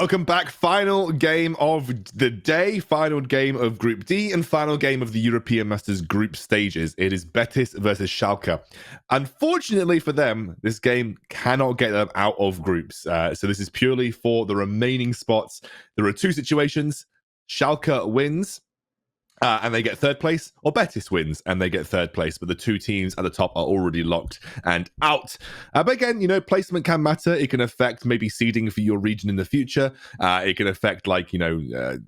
Welcome back. Final game of the day, final game of Group D, and final game of the European Masters group stages. It is Betis versus Schalke. Unfortunately for them, this game cannot get them out of groups. So this is purely for the remaining spots. There are two situations. Schalke wins and they get third place, or Betis wins and they get third place. But the two teams at the top are already locked and out. But again, you know, placement can matter. It can affect maybe seeding for your region in the future. It can affect, like, you know,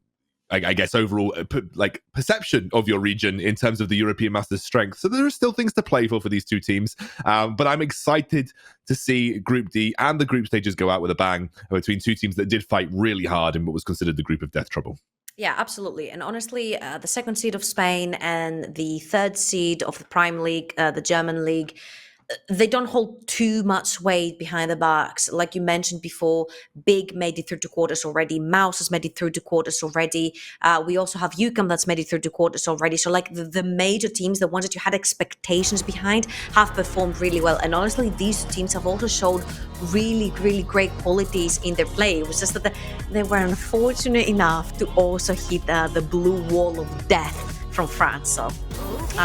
I guess overall like perception of your region in terms of the European Masters strength. So there are still things to play for these two teams. But I'm excited to see Group D and the group stages go out with a bang between two teams that did fight really hard in what was considered the group of death trouble. Yeah, absolutely. And honestly, the second seed of Spain and the third seed of the Prime League, the German league, they don't hold too much weight behind the backs. Like you mentioned before, Big made it through to quarters already. Mouse has made it through to quarters already. We also have UCAM that's made it through to quarters already. So like the major teams, the ones that you had expectations behind, have performed really well. And honestly, these teams have also showed really, really great qualities in their play. It was just that they were unfortunate enough to also hit the blue wall of death from France. So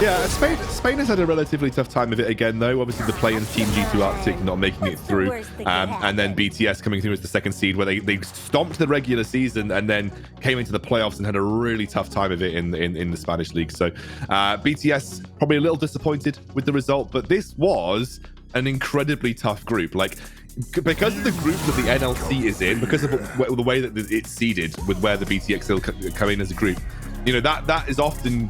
yeah, Spain has had a relatively tough time of it again, though. Obviously the play-in Team G2 Arctic not making it through, and then BTS coming through as the second seed, where they stomped the regular season and then came into the playoffs and had a really tough time of it in the Spanish league. So BTS probably a little disappointed with the result, but this was an incredibly tough group. Like, because of the group that the NLC is in, because of the way that it's seeded with where the BTX will come in as a group, you know, that is often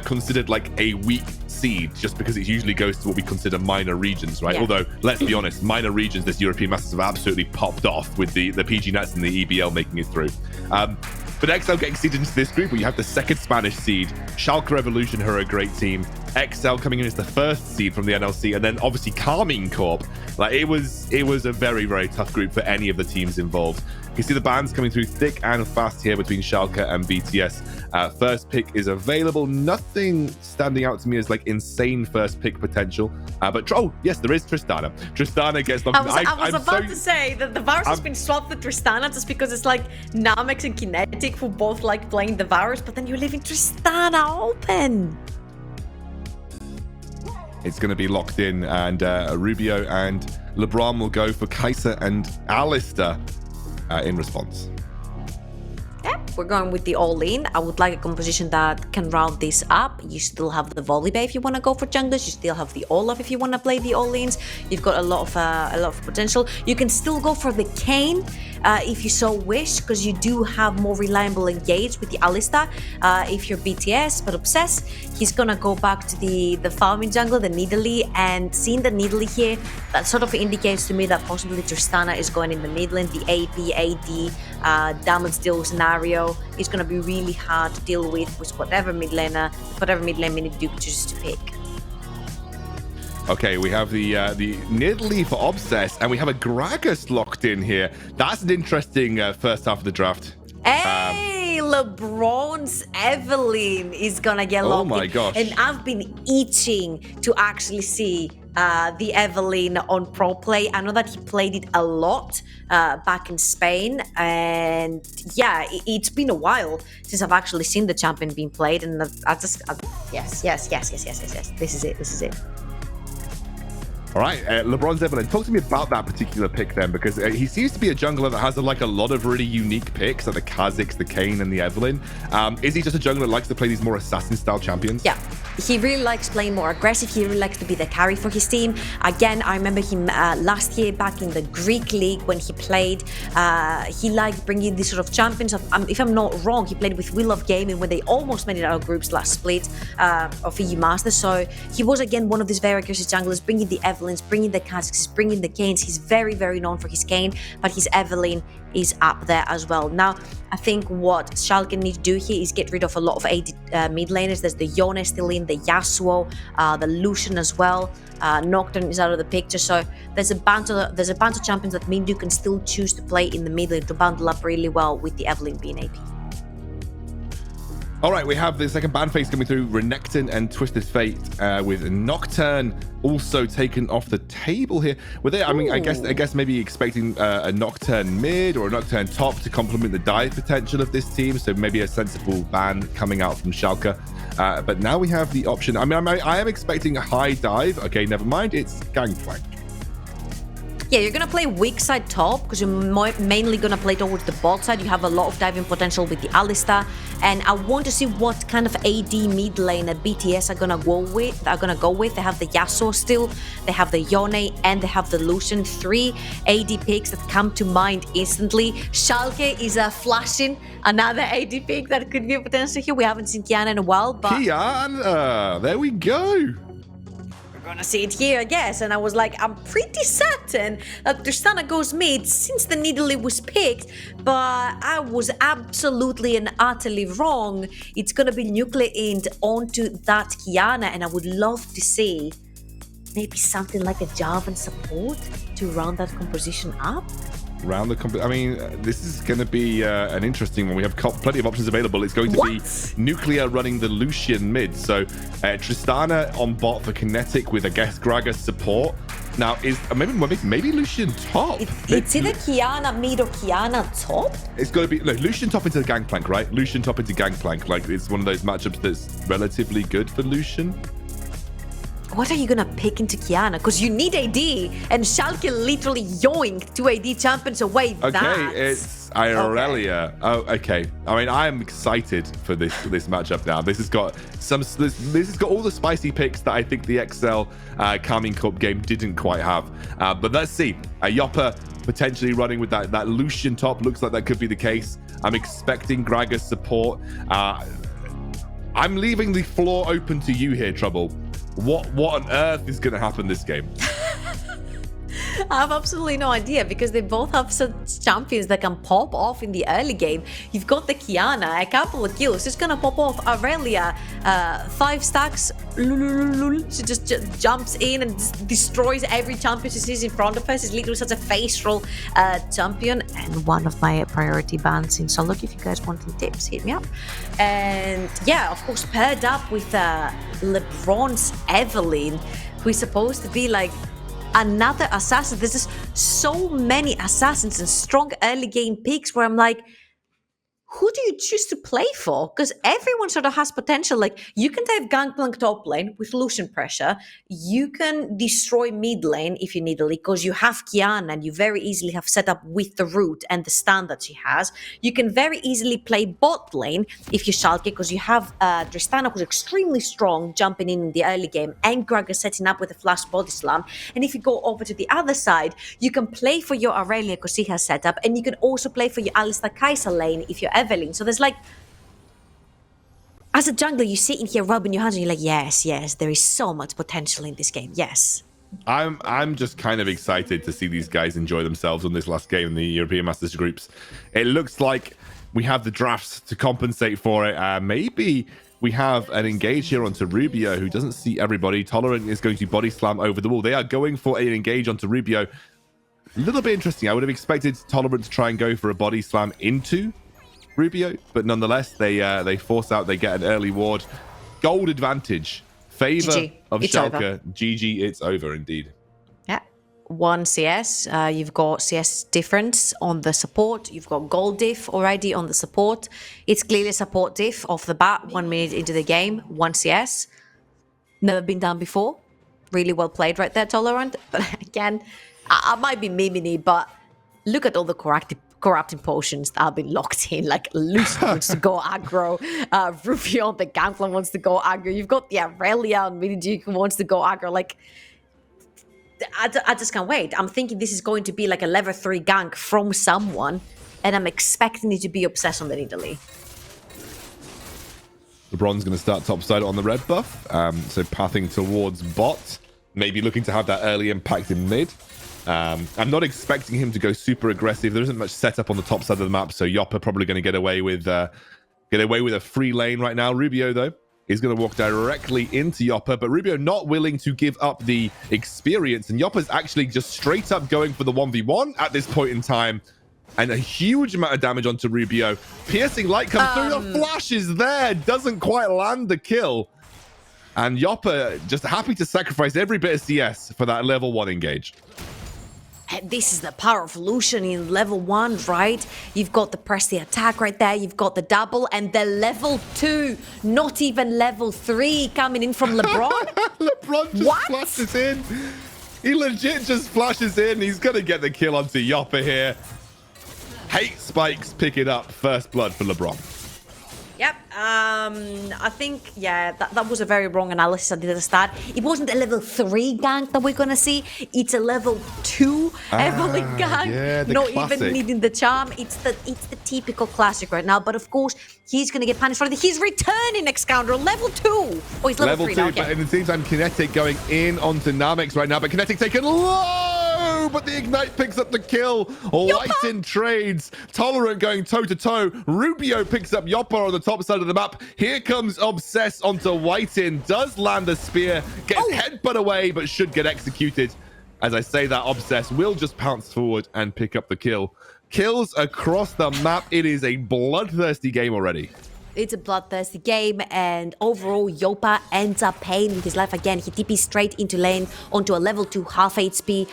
considered like a weak seed, just because it usually goes to what we consider minor regions, right? Yeah. Although, let's be honest, minor regions this European Masters have absolutely popped off with the PG Nets and the EBL making it through. But XL getting seeded into this group, where you have the second Spanish seed, Schalke Revolution, who are a great team, XL coming in as the first seed from the NLC, and then obviously Carmine Corp. Like, it was a very, very tough group for any of the teams involved. You can see the bans coming through thick and fast here between Schalke and BTS. First pick is available. Nothing standing out to me as like insane first pick potential. But oh yes, there is Tristana. Tristana gets the. I was about to say that the Varus has been swapped with Tristana just because it's like Namex and Kynetic who both like playing the Varus, but then you're leaving Tristana open. It's going to be locked in, and Rubio and Lebron will go for Kai'Sa and Alistar in response. Yeah, we're going with the all-in. I would like a composition that can round this up. You still have the Volibear if you want to go for junglers. You still have the Olaf if you want to play the all-ins. You've got a lot of potential. You can still go for the Kayn if you so wish, because you do have more reliable engage with the Alistar if you're BTS. But Obsess, he's gonna go back to the farming jungle, the Nidalee, and seeing the Nidalee here, that sort of indicates to me that possibly Tristana is going in the mid lane. The AP, AD, damage deal scenario is going to be really hard to deal with whatever mid lane Miniduke chooses to pick. Okay, we have the Nidalee for Obsess, and we have a Gragas locked in here. That's an interesting first half of the draft. Hey, Lebron's Evelynn is gonna get locked in. Oh my gosh. And I've been itching to actually see the Evelynn on pro play. I know that he played it a lot back in Spain, and yeah, it's been a while since I've actually seen the champion being played, and yes, this is it. All right, Lebron's Evelynn. Talk to me about that particular pick then, because he seems to be a jungler that has like a lot of really unique picks, like the Kha'Zix, the Kayn, and the Evelynn. Is he just a jungler that likes to play these more assassin-style champions? Yeah, he really likes playing more aggressive. He really likes to be the carry for his team. Again, I remember him last year back in the Greek league when he played. He liked bringing these sort of champions. If I'm not wrong, he played with Will of Gaming when they almost made it out of groups last split of EU Masters. So he was again one of these very aggressive junglers, bringing the Evelynn, bringing the Kha'Zix, bringing the Kayns. He's very, very known for his Kayn, but his Evelynn is up there as well. Now, I think what Schalke need to do here is get rid of a lot of AD mid laners. There's the Yone still in, the Yasuo, the Lucian as well. Nocturne is out of the picture, so there's a bunch of champions that Miniduke can still choose to play in the mid lane to bundle up really well with the Evelynn being AP. All right, we have the second ban phase coming through. Renekton and Twisted Fate with Nocturne also taken off the table here. Were they? I mean, I guess maybe expecting a Nocturne mid or a Nocturne top to complement the dive potential of this team. So maybe a sensible ban coming out from Schalke. But now we have the option. I mean, I am expecting a high dive. Okay, never mind. It's Gangplank. Yeah, you're going to play weak side top because you're mainly going to play towards the bot side. You have a lot of diving potential with the Alistar. And I want to see what kind of AD mid lane that BTS are going to go with. They have the Yasuo still, they have the Yone, and they have the Lucian. 3 AD picks that come to mind instantly. Schalke is flashing another AD pick that could be a potential here. We haven't seen Qiyana in a while, but... Qiyana! There we go! Gonna see it here, I guess. And I was like, I'm pretty certain that Tristana goes mid since the Nidalee was picked, but I was absolutely and utterly wrong. It's gonna be Nuclearint onto that Qiyana, and I would love to see maybe something like a Javan support to round that composition up. I mean, this is going to be an interesting one. We have plenty of options available. It's going to be Nuclear running the Lucian mid. So Tristana on bot for Kynetic with, I guess, Gragas support. Now, is maybe Lucian top? It's either Qiyana mid or Qiyana top. It's got to be Lucian top into Gangplank, right? Lucian top into Gangplank. Like, it's one of those matchups that's relatively good for Lucian. What are you gonna pick into Qiyana? Because you need AD, and Schalke literally yoinked 2 AD champions away. Okay, it's Irelia. Okay. Oh, okay. I mean, I am excited for this matchup now. This has got all the spicy picks that I think the XL Carmine Cup game didn't quite have. But let's see. Yoppa potentially running with that Lucian top. Looks like that could be the case. I'm expecting Gragas support. I'm leaving the floor open to you here, Trouble. What on earth is going to happen this game? I have absolutely no idea because they both have such champions that can pop off in the early game. You've got the Qiyana, a couple of kills, it's gonna pop off. Irelia, 5 stacks, she just jumps in and destroys every champion she sees in front of her. She's literally such a face roll champion, and one of my priority bans in solo. If you guys want any tips, hit me up. And yeah, of course, paired up with Lebron's Evelynn, who is supposed to be like another assassin. There's just so many assassins and strong early game picks where I'm like, who do you choose to play for? Because everyone sort of has potential. Like, you can dive Gangplank top lane with Lucian pressure. You can destroy mid lane if you need Nidalee, because you have Qiyana and you very easily have set up with the root and the stand that she has. You can very easily play bot lane if you're Schalke, because you have Tristana, who's extremely strong, jumping in the early game, and Gragas setting up with a flash body slam. And if you go over to the other side, you can play for your Irelia because she has set up, and you can also play for your Alistar Kai'Sa lane if you're Evelynn. So there's like, as a jungler, you sit in here rubbing your hands and you're like, yes, there is so much potential in this game. Yes. I'm just kind of excited to see these guys enjoy themselves on this last game in the European Masters groups. It looks like we have the drafts to compensate for it. Maybe we have an engage here onto Rubio, who doesn't see everybody. Tolerant is going to body slam over the wall. They are going for an engage onto Rubio. A little bit interesting. I would have expected Tolerant to try and go for a body slam into Rubio, but nonetheless, they force out. They get an early ward. Gold advantage. Favor GG. of It's Schalke. over. GG, it's over indeed. Yeah. 1 CS. You've got CS difference on the support. You've got gold diff already on the support. It's clearly support diff off the bat. 1 minute into the game. 1 CS. Never been done before. Really well played right there, Tolerant. But again, I might be miming, but look at all the corrupting potions that have been locked in. Like, Lucian wants to go aggro, Rubio on the Gangplank wants to go aggro, you've got the Irelia and Miniduke who wants to go aggro. Like, I just can't wait. I'm thinking this is going to be like a level 3 gank from someone, and I'm expecting it to be Obsess on the Nidalee. LeBron's going to start topside on the red buff, so pathing towards bot, maybe looking to have that early impact in mid. I'm not expecting him to go super aggressive. There isn't much setup on the top side of the map, so Yoppa probably going to get away with a free lane right now. Rubio, though, is going to walk directly into Yoppa, but Rubio not willing to give up the experience, and Yoppa's actually just straight up going for the 1v1 at this point in time. And a huge amount of damage onto Rubio. Piercing light comes through. The flash is there. Doesn't quite land the kill. And Yoppa just happy to sacrifice every bit of CS for that level 1 engage. And this is the power of Lucian in level 1, right? You've got the press the attack right there. You've got the double and the level 2, not even level 3 coming in from Lebron. Lebron just flashes in. He legit just flashes in. He's going to get the kill onto Yoppa here. Hate spikes pick it up. First blood for Lebron. Yep, I think, yeah, that was a very wrong analysis I did at the start. It wasn't a level 3 gank that we're going to see. It's a level 2 Evelynn gank. Yeah, not classic. Even needing the charm. It's the typical classic right now. But of course, he's going to get punished for it. He's returning, Xcoundrel, level 2. Oh, he's level 3 now, okay. But in the same time, Kynetic going in onto Namex right now. But Kynetic taken low, but the Ignite picks up the kill. whiteinn trades. Tolerant going toe-to-toe. Rubio picks up Yoppa on the top side of the map. Here comes Obsess onto whiteinn. Does land the spear. Gets headbutt away, but should get executed. As I say that, Obsess will just pounce forward and pick up the kill. Kills across the map. It is a bloodthirsty game already. It's a bloodthirsty game, and overall, Yoppa ends up paying with his life again. He TPs straight into lane onto a level 2 half HP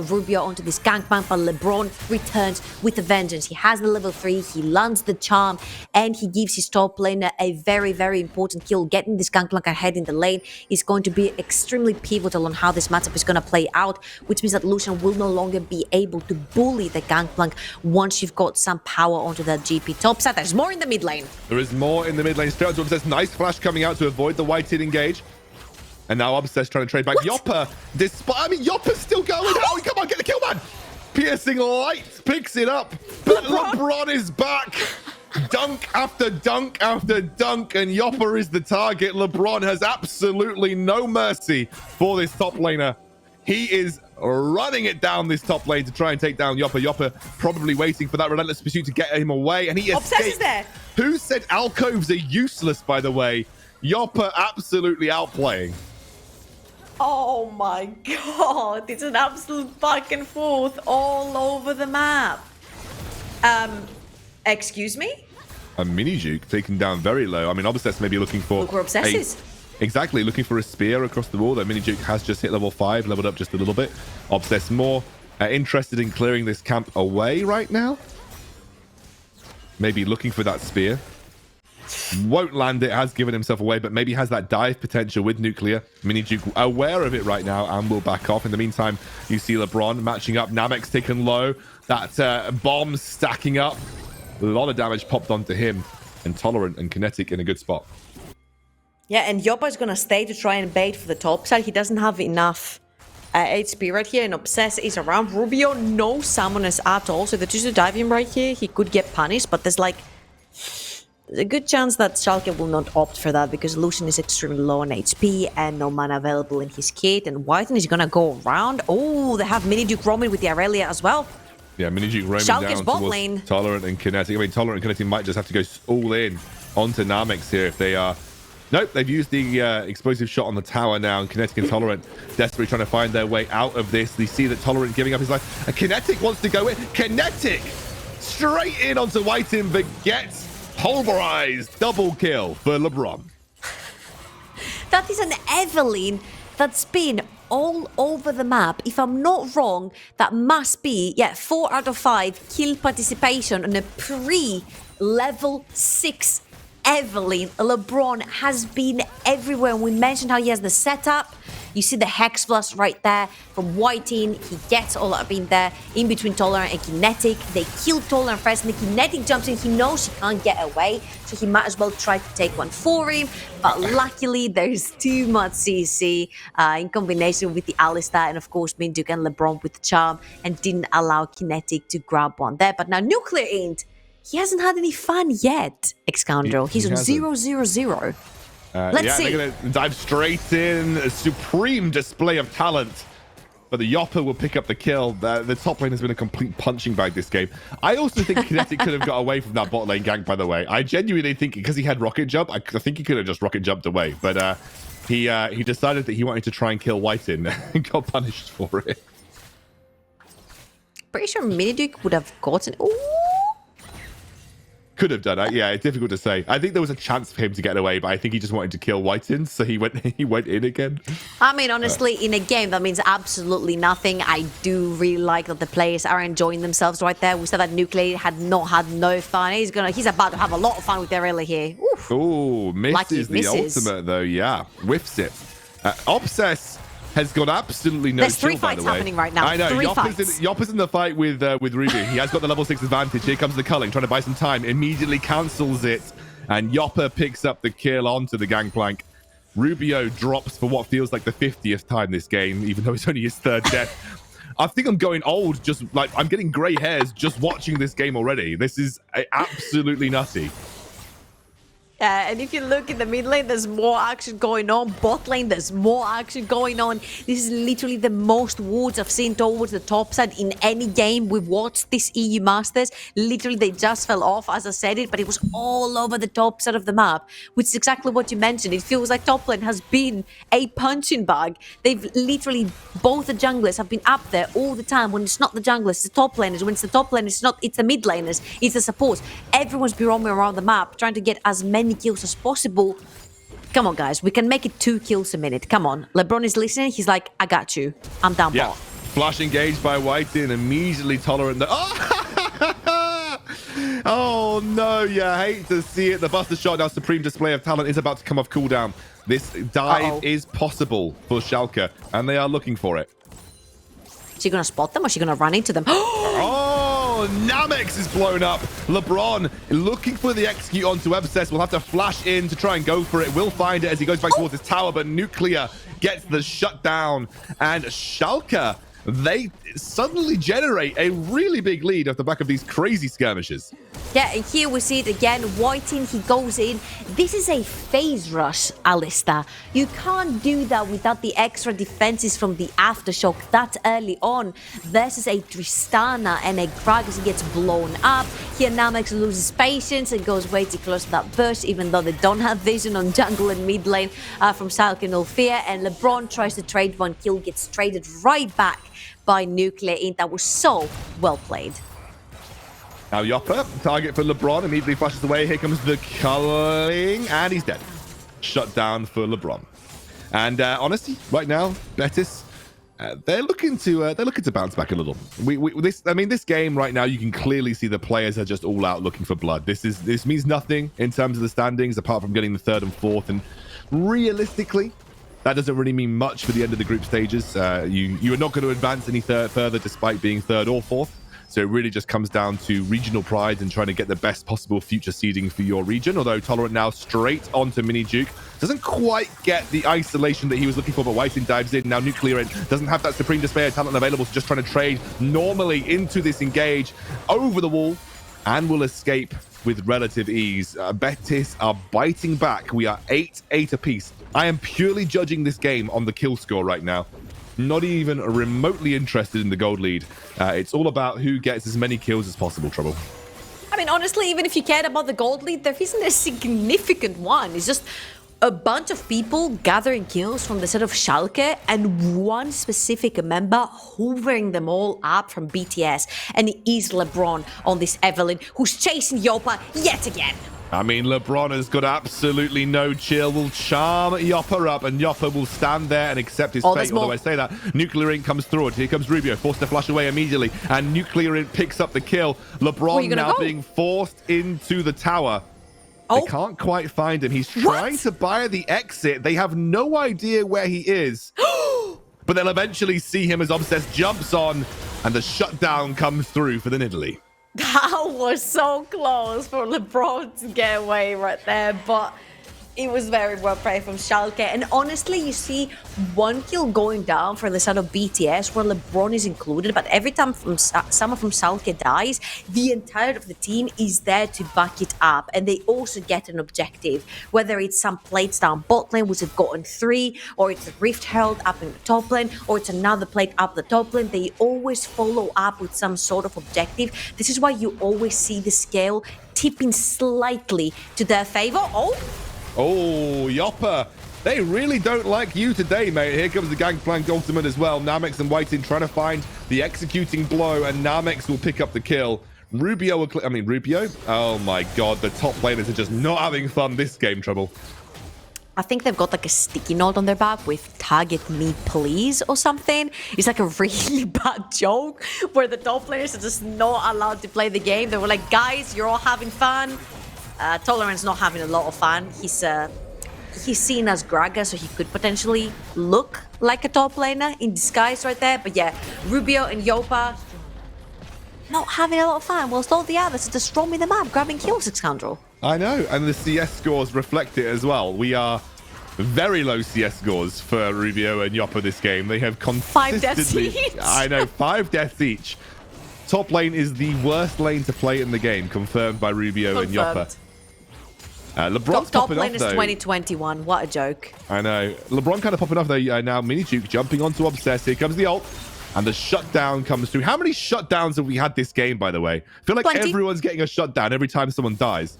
Rubio onto this Gangplank, but Lebron returns with a vengeance. He has the level 3, he lands the charm, and he gives his top laner a very, very important kill. Getting this Gangplank ahead in the lane is going to be extremely pivotal on how this matchup is going to play out, which means that Lucian will no longer be able to bully the Gangplank once you've got some power onto that GP top side. There's more in the mid lane. There is more in the mid lane. Straight onto Obsess. Nice flash coming out to avoid the whiteinn engage. And now Obsess trying to trade back. Yoppa, Yoppa's still going. Oh, come on, get the kill, man. Piercing light picks it up. But Lebron is back. Dunk after dunk after dunk. And Yoppa is the target. Lebron has absolutely no mercy for this top laner. He is running it down this top lane to try and take down Yoppa. Yoppa probably waiting for that relentless pursuit to get him away. And he Obsess escaped. Is there. Who said alcoves are useless, by the way? Yoppa absolutely outplaying. Oh my god. It's an absolute back and forth all over the map. Excuse me? A Miniduke taken down very low. I mean, Obsess may be looking for... Look where Obsess is. Exactly, looking for a spear across the wall. Though Miniduke has just hit level 5, leveled up just a little bit. Obsess more interested in clearing this camp away right now. Maybe looking for that spear. Won't land it, has given himself away, but maybe has that dive potential with Nuclear. Miniduke aware of it right now and will back off. In the meantime, you see Lebron matching up. Namex taken low. That bomb stacking up. A lot of damage popped onto him. And Tolerant and Kynetic in a good spot. Yeah, and Yoppa is going to stay to try and bait for the top side. He doesn't have enough HP right here, and Obsess is around. Rubio, no summoners at all, so if there's just a dive him right here, he could get punished, but there's a good chance that Schalke will not opt for that because Lucian is extremely low on HP and no mana available in his kit, and whiteinn is going to go around. Oh, they have Miniduke roaming with the Irelia as well. Yeah, Miniduke roaming Schalke's down bot towards lane. Tolerant and Kynetic. I mean, Tolerant and Kynetic might just have to go all in onto Namex here if they are... Nope, they've used the explosive shot on the tower now, and Kynetic and Tolerant desperately trying to find their way out of this. They see that Tolerant giving up his life. And Kynetic wants to go in. Kynetic straight in onto whiteinn, but gets pulverized. Double kill for Lebron. That is an Evelynn that's been all over the map. If I'm not wrong, that must be, 4 out of 5 kill participation on a pre-level 6 Evelynn. Lebron has been everywhere. We mentioned how he has the setup. You see the Hex Blast right there from whiteinn. He gets all up in there, in between Tolerant and Kynetic. They kill Tolerant first, and the Kynetic jumps in. He knows he can't get away, so he might as well try to take one for him. But luckily, there's too much CC in combination with the Alistar, and of course, Miniduke and Lebron with the charm, and didn't allow Kynetic to grab one there. But now Nuclearint, he hasn't had any fun yet, Xcoundrel. He's on 0-0-0. Let's see. They're going to dive straight in. A supreme display of talent. But the Yoppa will pick up the kill. The top lane has been a complete punching bag this game. I also think Kynetic could have got away from that bot lane gank, by the way. I genuinely think, because he had rocket jump, I think he could have just rocket jumped away. But he decided that he wanted to try and kill whiteinn and got punished for it. pretty sure Miniduke would have gotten... Ooh. Could have done it. Yeah, it's difficult to say. I think there was a chance for him to get away, but I think he just wanted to kill whiteinn, so he went in again. I mean, honestly, in a game, that means absolutely nothing. I do really like that the players are enjoying themselves right there. We said that Nuclearint had not had no fun. He's about to have a lot of fun with Irelia here. Oof. Ooh, misses the ultimate, though. Yeah, whiffs it. Obsess has got absolutely no There's chill, 3 fights by the way. happening right now. I know. Yoppa's in the fight with Ruby. He has got the level 6 advantage. Here comes the culling, trying to buy some time. Immediately cancels it. And Yoppa picks up the kill onto the Gangplank. Rubio drops for what feels like the 50th time this game, even though it's only his 3rd death. I think I'm going old, just like I'm getting grey hairs just watching this game already. This is absolutely nutty. And if you look in the mid lane, there's more action going on. Bot lane, there's more action going on. This is literally the most wards I've seen towards the top side in any game we've watched this EU Masters. Literally, they just fell off, as I said it, but it was all over the top side of the map, which is exactly what you mentioned. It feels like top lane has been a punching bag. They've literally, both the junglers have been up there all the time. When it's not the junglers, it's the top laners. When it's the top laners, it's the mid laners, it's the supports. Everyone's been roaming around the map, trying to get as many kills as possible. Come on, guys, we can make it 2 kills a minute. Come on, Lebron is listening. He's like, I got you, I'm down. Yeah, flash engaged by whiteinn, immediately Tolerant. Oh no, you hate to see it. The Buster Shot, now supreme display of talent, is about to come off cooldown. This dive is possible for Schalke, and they are looking for it. Is she gonna spot them, or is she gonna run into them? Oh, Namex is blown up. Lebron looking for the execute onto Obsess. Will have to flash in to try and go for it. Will find it as he goes back towards his tower, but Nuclear gets the shutdown. And Schalke, they suddenly generate a really big lead off the back of these crazy skirmishes. Yeah, and here we see it again. whiteinn, he goes in. This is a phase rush, Alistar. You can't do that without the extra defenses from the aftershock that early on. Versus a Tristana and a Gragas gets blown up. Here Namex loses patience and goes way too close to that bush, even though they don't have vision on jungle and mid lane from Schalke no fear. And Lebron tries to trade 1 kill, gets traded right back by Nuclearint. That was so well played. Now Yoppa, target for Lebron, immediately flashes away. Here comes the culling, and he's dead. Shut down for Lebron. And honestly, right now, Betis, they're looking to bounce back a little. This game right now, you can clearly see the players are just all out looking for blood. This means nothing in terms of the standings, apart from getting the 3rd and 4th. And realistically, that doesn't really mean much for the end of the group stages. You are not going to advance any further despite being 3rd or 4th. So it really just comes down to regional pride and trying to get the best possible future seeding for your region. Although Tolerant now straight onto Miniduke. Doesn't quite get the isolation that he was looking for, but whiteinn dives in. Now Nuclearint doesn't have that supreme display of talent available, so just trying to trade normally into this engage over the wall and will escape with relative ease. Betis are biting back. We are 8-8 apiece. I am purely judging this game on the kill score right now. Not even remotely interested in the gold lead. It's all about who gets as many kills as possible, Trouble. I mean, honestly, even if you cared about the gold lead, there isn't a significant one. It's just a bunch of people gathering kills from the set of Schalke and one specific member hoovering them all up from BTS. And it is Lebron on this Evelynn, who's chasing Yoppa yet again. I mean, Lebron has got absolutely no chill. Will charm Yoppa up, and Yoppa will stand there and accept his fate. Although I say that, Nuclearint comes through it. Here comes Rubio, forced to flash away immediately, and Nuclearint picks up the kill. Lebron now being forced into the tower. They can't quite find him. He's trying to buy the exit. They have no idea where he is. But they'll eventually see him as Obsess jumps on, and the shutdown comes through for the Nidalee. That was so close for Lebron to get away right there, but it was very well played from Schalke. And honestly, you see 1 kill going down for the side of BTS where Lebron is included, but every time someone from Schalke dies, the entirety of the team is there to back it up, and they also get an objective, whether it's some plates down bot lane which have gotten 3, or it's a Rift Herald up in the top lane, or it's another plate up the top lane. They always follow up with some sort of objective. This is why you always see the scale tipping slightly to their favor. Oh, Yoppa They really don't like you today, mate. Here comes the Gangplank ultimate as well. Namex and whiteinn trying to find the executing blow, and Namex will pick up the kill. Rubio, Rubio? Oh my god, the top laners are just not having fun this game, Trouble. I think they've got like a sticky note on their back with "target me please" or something. It's like a really bad joke where the top players are just not allowed to play the game. They were like, guys, you're all having fun. Tolerant's not having a lot of fun. He's seen as Gragas, so he could potentially look like a top laner in disguise right there. But yeah, Rubio and Yoppa not having a lot of fun, whilst all the others are just roaming the map, grabbing kills, Scoundrel. I know, and the CS scores reflect it as well. We are very low CS scores for Rubio and Yoppa this game. They have consistently... 5 deaths each. I know, 5 deaths each. Top lane is the worst lane to play in the game, confirmed by Rubio and Yoppa. LeBron's top popping lane off, though. is 2021. What a joke. I know. LeBron kind of popping off, though. Now, Miniduke jumping onto Obsess. Here comes the ult. And the shutdown comes through. How many shutdowns have we had this game, by the way? I feel like 20. Everyone's getting a shutdown every time someone dies.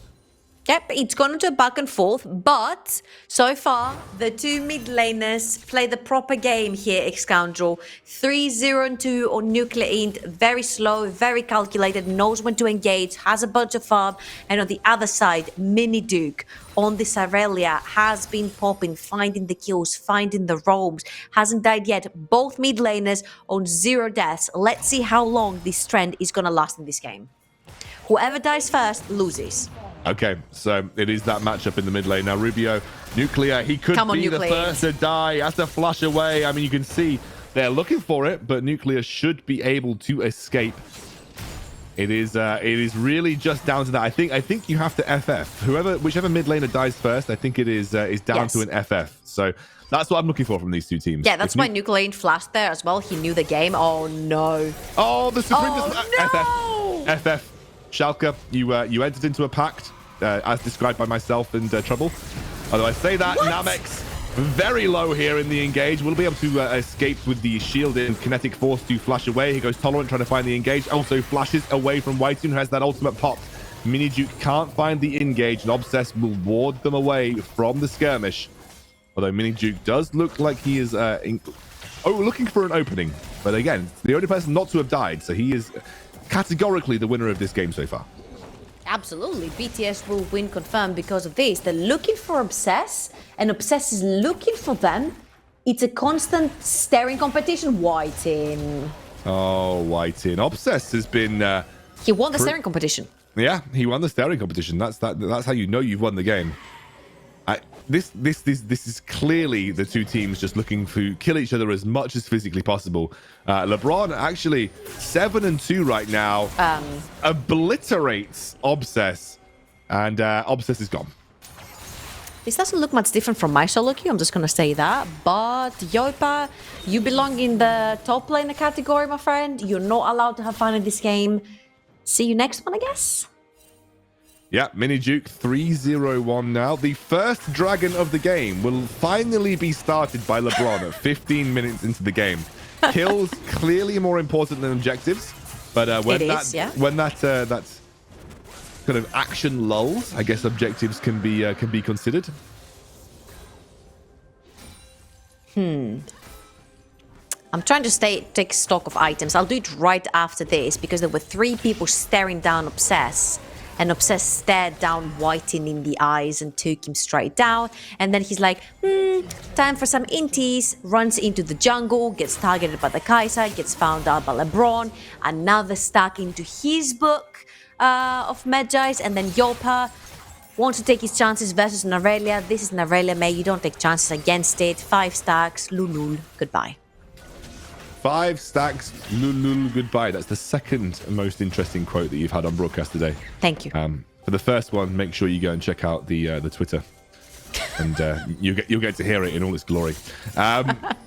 Yep, it's gone into a back and forth, but so far, the two mid laners play the proper game here, Scoundrel. 3-0-2 on Nuclearint, very slow, very calculated, knows when to engage, has a bunch of farm, and on the other side, Miniduke on this Irelia has been popping, finding the kills, finding the roams, hasn't died yet. Both mid laners on 0 deaths. Let's see how long this trend is going to last in this game. Whoever dies first loses. Okay, so it is that matchup in the mid lane. Now, Rubio, Nuclear, he could be the first to die. He has to flush away. I mean, you can see they're looking for it, but Nuclear should be able to escape. It is really just down to that. I think you have to FF. Whichever mid laner dies first, I think it is down to an FF. So that's what I'm looking for from these two teams. Yeah, that's why Nuclearint flashed there as well. He knew the game. Oh, no. Oh, the Supreme... Oh, no! FF. Schalke, you entered into a pact, as described by myself and Trouble. Although I say that, Namex, very low here in the engage. Will be able to escape with the shield in Kynetic force to flash away. Here goes Tolerant trying to find the engage. Also flashes away from whiteinn, who has that ultimate pop. Miniduke can't find the engage, and Obsess will ward them away from the skirmish. Although Miniduke does look like he is looking for an opening. But again, the only person not to have died, so he is... categorically the winner of this game so far. Absolutely. BTS will win confirmed because of this. They're looking for Obsess, and Obsess is looking for them. It's a constant staring competition. whiteinn. Oh, whiteinn. Obsess has been... he won the staring competition. Yeah, he won the staring competition. That's how you know you've won the game. This is clearly the two teams just looking to kill each other as much as physically possible. Lebron actually 7-2 right now, obliterates Obsess, and Obsess is gone. This doesn't look much different from my solo queue, I'm just gonna say that. But Yoppa, you belong in the top laner category, my friend. You're not allowed to have fun in this game. See you next one, I guess. Yeah, Miniduke 3-0-1 now. The first dragon of the game will finally be started by Lebron at 15 minutes into the game. Kills clearly more important than objectives, but when that kind of action lulls, I guess objectives can be considered. I'm trying to take stock of items. I'll do it right after this because there were 3 people staring down Obsess. And Obsess stared down whiteinn in the eyes and took him straight down. And then he's like, time for some inties. Runs into the jungle, gets targeted by the Kai'Sa, gets found out by Lebron. Another stack into his book of Medjais. And then Yoppa wants to take his chances versus Irelia. This is Irelia, mate. You don't take chances against it. 5 stacks, lulul, goodbye. 5 stacks, lulul, goodbye. That's the second most interesting quote that you've had on broadcast today. Thank you. For the first one, make sure you go and check out the Twitter, and you'll get to hear it in all its glory.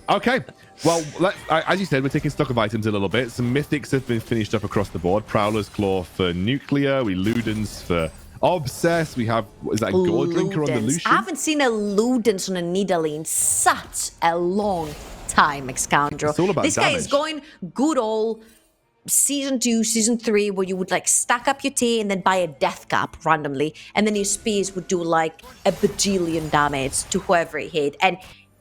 Okay, well, as you said, we're taking stock of items a little bit. Some mythics have been finished up across the board. Prowler's Claw for Nuclear, Ludens for Obsess. We have, is that a Gore Drinker on the Lucian? I haven't seen a Ludens on a Nidalee in such a long time, Scoundrel. It's all about this damage. guy is going good old season 2, season 3, where you would like stack up your tea and then buy a death cap randomly, and then your spears would do like a bajillion damage to whoever it hit. And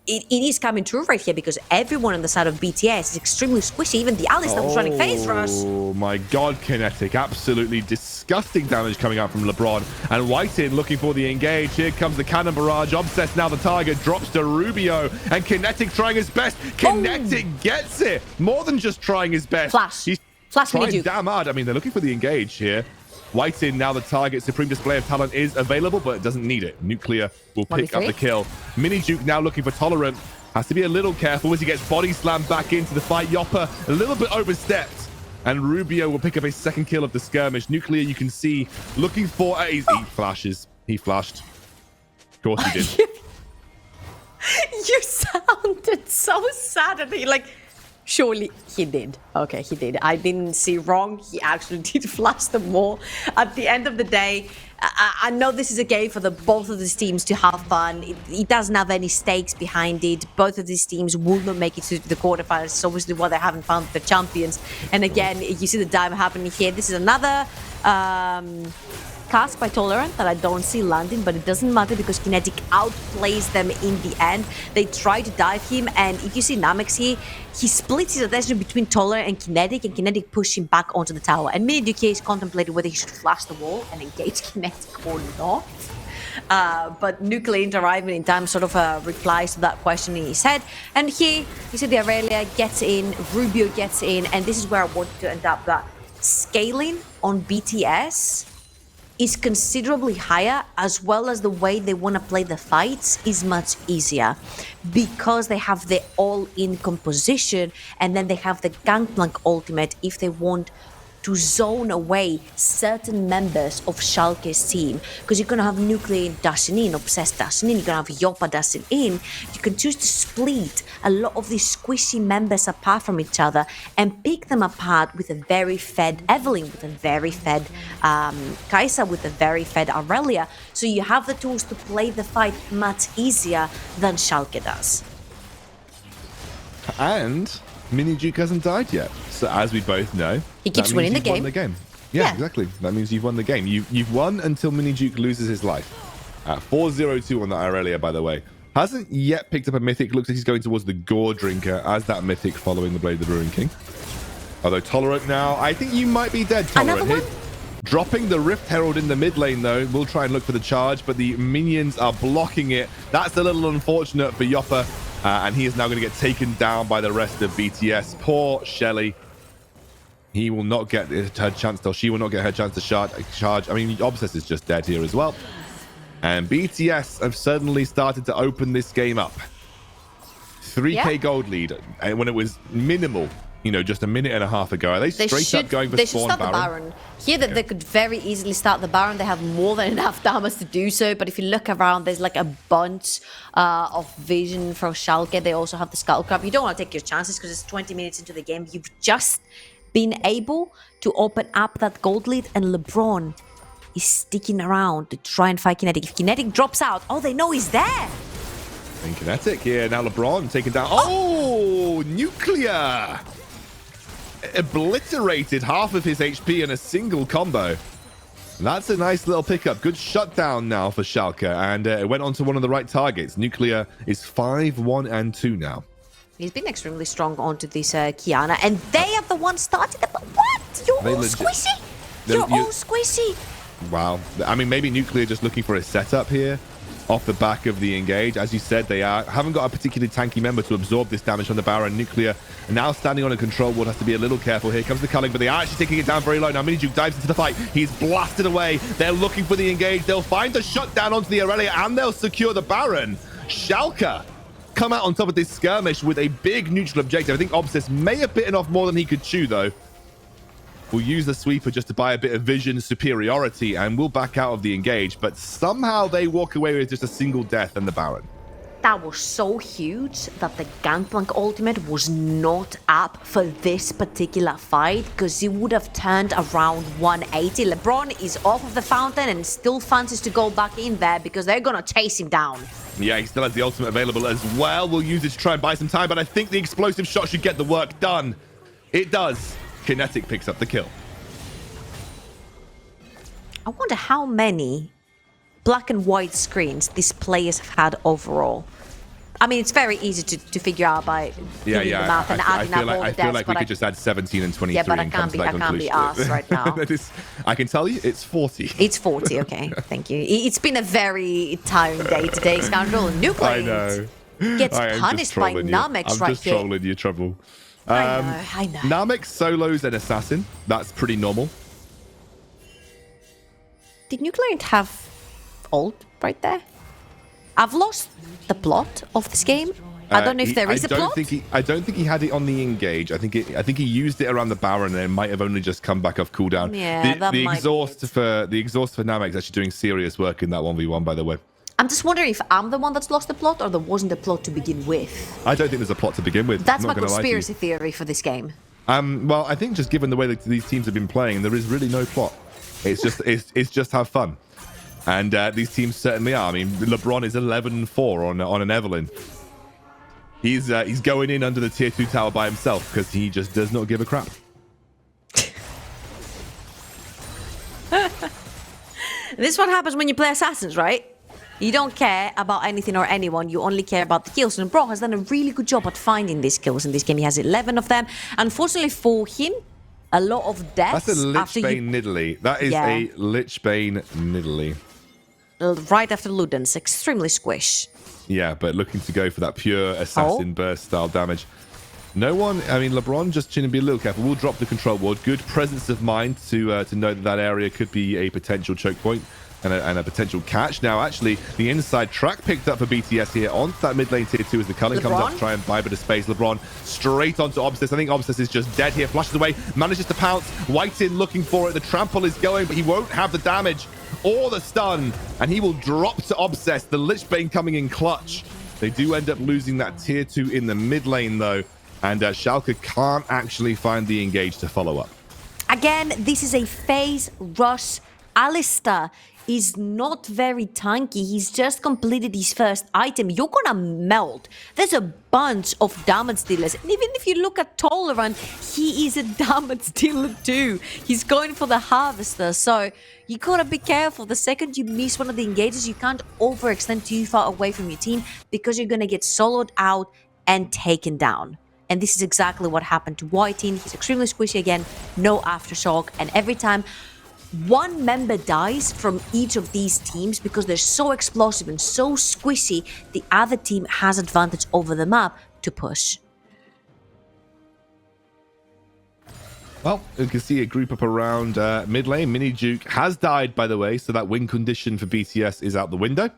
it is coming true right here, because everyone on the side of BTS is extremely squishy. Even the Alistar was running phase rush. Oh my god, Kynetic. Absolutely disgusting damage coming out from Lebron. And whiteinn looking for the engage. Here comes the cannon barrage. Obsess now the target. Drops to Rubio. And Kynetic trying his best. Kynetic gets it. More than just trying his best. Flash. He's Flash trying Miniduke. damn hard. I mean, they're looking for the engage here. whiteinn now the target. Supreme Display of Talent is available, but it doesn't need it. Nuclear will pick up the kill. Miniduke now looking for Tolerant. Has to be a little careful as he gets body slammed back into the fight. Yoppa a little bit overstepped. And Rubio will pick up a second kill of the skirmish. Nuclear, you can see, looking for... he flashes. He flashed. Of course he did. You sounded so sad at me. Like, surely he did. Okay, he did. I didn't see wrong. He actually did flash them more. At the end of the day, I know this is a game for both of these teams to have fun. It doesn't have any stakes behind it. Both of these teams will not make it to the quarterfinals. It's obviously why they haven't found the champions. And again, you see the dive happening here. This is another cast by Tolerant that I don't see landing, but it doesn't matter because Kynetic outplays them in the end. They try to dive him, and if you see Namex here, he splits his attention between Tolerant and Kynetic pushes him back onto the tower. And Miniduke is contemplating whether he should flash the wall and engage Kynetic or not. But Nuclearint arriving in time sort of replies to that question in his head. And here, you see the Irelia gets in, Rubio gets in, and this is where I wanted to end up, that scaling on BTS is considerably higher, as well as the way they want to play the fights is much easier because they have the all-in composition, and then they have the Gangplank ultimate if they want to zone away certain members of Schalke's team, because you're going to have Nuclearint dashing in, Obsess dashing in, you're going to have Yoppa dashing in. You can choose to split a lot of these squishy members apart from each other and pick them apart with a very fed Evelynn, with a very fed Kai'Sa, with a very fed Irelia. So you have the tools to play the fight much easier than Schalke does. And Miniduke hasn't died yet. So as we both know, he keeps winning the game. Won the game. Yeah, exactly. That means you've won the game. You've won until Miniduke loses his life. 4-0-2 on the Irelia, by the way. Hasn't yet picked up a mythic. Looks like he's going towards the Gore Drinker as that mythic following the Blade of the Ruin King. Although Tolerant now, I think you might be dead, Tolerant. Another one? Dropping the Rift Herald in the mid lane, though. We'll try and look for the charge, but the minions are blocking it. That's a little unfortunate for Yoppa. And he is now going to get taken down by the rest of BTS. Poor Shelly. He will not get her chance, or she will not get her chance to charge. I mean, Obsess is just dead here as well. And BTS have suddenly started to open this game up. 3k gold lead. And when it was minimal, you know, just a minute and a half ago. Are they straight up going for spawn start Baron? The Baron. Here that they could very easily start the Baron. They have more than enough damage to do so. But if you look around, there's like a bunch of vision from Schalke. They also have the Skull Crab. You don't want to take your chances because it's 20 minutes into the game. You've just been able to open up that gold lead, and Lebron is sticking around to try and fight Kynetic. If Kynetic drops out, oh, they know he's there. And Kynetic here, now Lebron taken down. Oh, Nuclear! Obliterated half of his HP in a single combo. That's a nice little pickup. Good shutdown now for Schalke, and it went on to one of the right targets. Nuclear is 5-1-2 now. He's been extremely strong onto this Qiyana, and they are the ones starting it. But what? You're all squishy? You're all squishy. Wow. I mean, maybe Nuclear just looking for a setup here off the back of the engage. As you said, they haven't got a particularly tanky member to absorb this damage from the Baron. Nuclear now standing on a control ward, has to be a little careful. Here comes the culling, but they are actually taking it down very low. Now Miniduke dives into the fight. He's blasted away. They're looking for the engage. They'll find the shutdown onto the Irelia, and they'll secure the Baron. Schalke come out on top of this skirmish with a big neutral objective. I think Obsess may have bitten off more than he could chew, though. We'll use the sweeper just to buy a bit of vision superiority, and we'll back out of the engage. But somehow they walk away with just a single death and the Baron. That was so huge that the Gangplank ultimate was not up for this particular fight, because he would have turned around 180. Lebron is off of the fountain and still fancies to go back in there because they're going to chase him down. Yeah, he still has the ultimate available as well. We'll use it to try and buy some time, but I think the explosive shot should get the work done. It does. Kynetic picks up the kill. I wonder how many black and white screens these players have had overall. I mean, it's very easy to figure out by doing the math and adding up all the deaths. I feel like we could just add 17 and 23 but and come to that conclusion. I can't be asked right now. I can tell you, it's 40. It's 40, okay. Thank you. It's been a very tiring day today, Scoundrel. Nuclearint I know. gets punished by Namex right here. I'm just trolling you, Trouble. I know. Namex solos an assassin. That's pretty normal. Did Nuclearint have ult right there? I've lost the plot of this game. I don't know if there is a plot. I don't think he had it on the engage. I think he used it around the Baron and it might have only just come back off cooldown. Yeah, the exhaust for Namex is actually doing serious work in that 1v1, by the way. I'm just wondering if I'm the one that's lost the plot or there wasn't a plot to begin with. I don't think there's a plot to begin with. That's my conspiracy theory for this game. Well, I think just given the way that these teams have been playing, there is really no plot. It's just it's just have fun. And these teams certainly are. I mean, Lebron is 11-4 on an Evelynn. He's going in under the tier 2 tower by himself because he just does not give a crap. This is what happens when you play Assassins, right? You don't care about anything or anyone. You only care about the kills. And Bro has done a really good job at finding these kills in this game. He has 11 of them. Unfortunately for him, a lot of deaths. That's a Lichbane Nidalee. That is a Lichbane Nidalee. Right after Ludens. Extremely squish. Yeah, but looking to go for that pure assassin burst style damage. No one, I mean, Lebron just trying to be a little careful. We'll drop the control ward. Good presence of mind to know that that area could be a potential choke point and a potential catch. Now, actually, the inside track picked up for BTS here onto that mid lane tier 2 as the culling comes up to try and buy a bit of space. Lebron straight onto Obsess. I think Obsess is just dead here. Flashes away, manages to pounce. whiteinn looking for it. The trample is going, but he won't have the damage or the stun, and he will drop to Obsess. The Lichbane coming in clutch. They do end up losing that tier 2 in the mid lane, though, and Schalke can't actually find the engage to follow up. Again, this is a phase rush. Alistar is not very tanky. He's just completed his first item. You're gonna melt. There's a bunch of damage dealers. And even if you look at Tolerant, he is a damage dealer too. He's going for the harvester. So you gotta be careful. The second you miss one of the engages, you can't overextend too far away from your team because you're gonna get soloed out and taken down. And this is exactly what happened to whiteinn. He's extremely squishy again, no aftershock. And every time one member dies from each of these teams because they're so explosive and so squishy, the other team has advantage over the map to push. Well, you can see a group up around mid lane. Miniduke has died, by the way, so that win condition for BTS is out the window.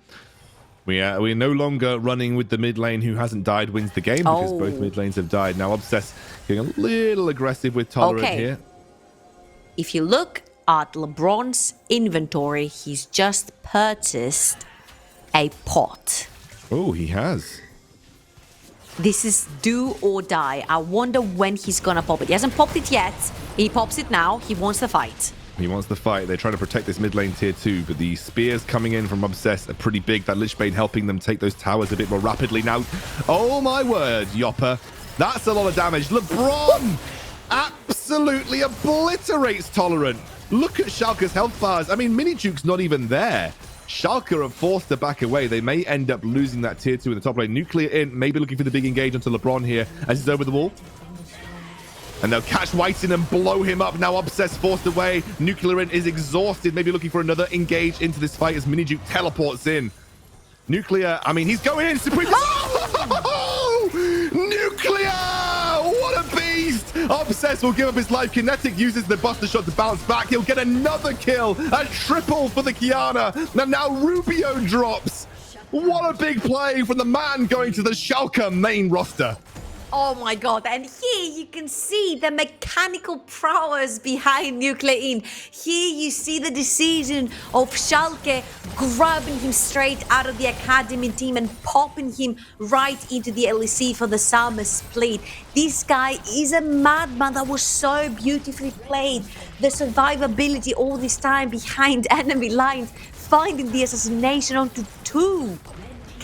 We're no longer running with the mid lane who hasn't died wins the game because both mid lanes have died. Now, Obsess getting a little aggressive with Tolerant here. If you look at Lebron's inventory, he's just purchased a pot. Oh, he has. This is do or die. I wonder when he's gonna pop it. He hasn't popped it yet. He pops it now. He wants the fight. He wants the fight. They're trying to protect this mid lane tier 2, but the spears coming in from Obsess are pretty big. That Lichbane helping them take those towers a bit more rapidly now. Oh my word, Yoppa. That's a lot of damage. Lebron absolutely obliterates Tolerant. Look at Schalke's health bars. I mean, Miniduke's not even there. Schalke are forced to back away. They may end up losing that tier 2 in the top lane. Nuclearint maybe looking for the big engage onto Lebron here as he's over the wall. And they'll catch whiteinn and blow him up. Now Obsess forced away. Nuclearint is exhausted. Maybe looking for another engage into this fight as Miniduke teleports in. Nuclear, I mean, he's going in. Supreme. Oh! Nuclear! What a beast! Obsess will give up his life. Kynetic uses the buster shot to bounce back. He'll get another kill. A triple for the Qiyana. And now Rubio drops. What a big play from the man going to the Schalke main roster. Oh my god, and here you can see the mechanical prowess behind Nuclearint. Here you see the decision of Schalke grabbing him straight out of the academy team and popping him right into the LEC for the summer split. This guy is a madman. That was so beautifully played. The survivability all this time behind enemy lines, finding the assassination onto 2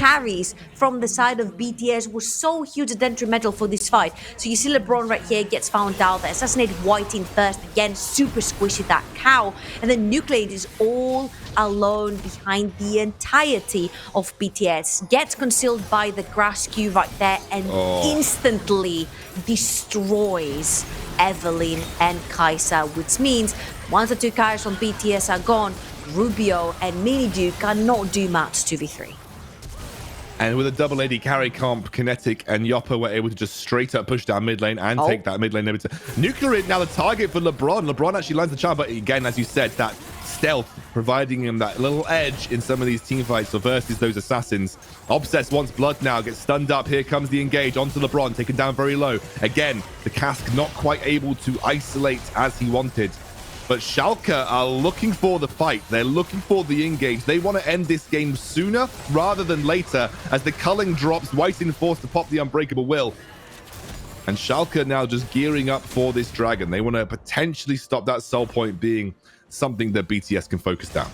carries from the side of BTS was so huge and detrimental for this fight. So you see Lebron right here gets found out, the assassinated whiteinn first, again, super squishy, that cow, and then Nuclearint is all alone behind the entirety of BTS, gets concealed by the grass Q right there, and instantly destroys Evelynn and Kai'Sa, which means once the two carries from BTS are gone, Rubio and Miniduke cannot do much 2v3. And with a double AD carry comp, Kynetic and Yoppa were able to just straight up push down mid lane and take that mid lane inhibitor. Nuclearint now the target for Lebron. Lebron actually lands the charm, but again, as you said, that stealth providing him that little edge in some of these team fights versus those assassins. Obsess wants blood now, gets stunned up. Here comes the engage onto Lebron, taken down very low. Again, the cask not quite able to isolate as he wanted. But Schalke are looking for the fight. They're looking for the engage. They want to end this game sooner rather than later. As the culling drops, whiteinn forced to pop the unbreakable will. And Schalke now just gearing up for this dragon. They want to potentially stop that soul point being something that BTS can focus down.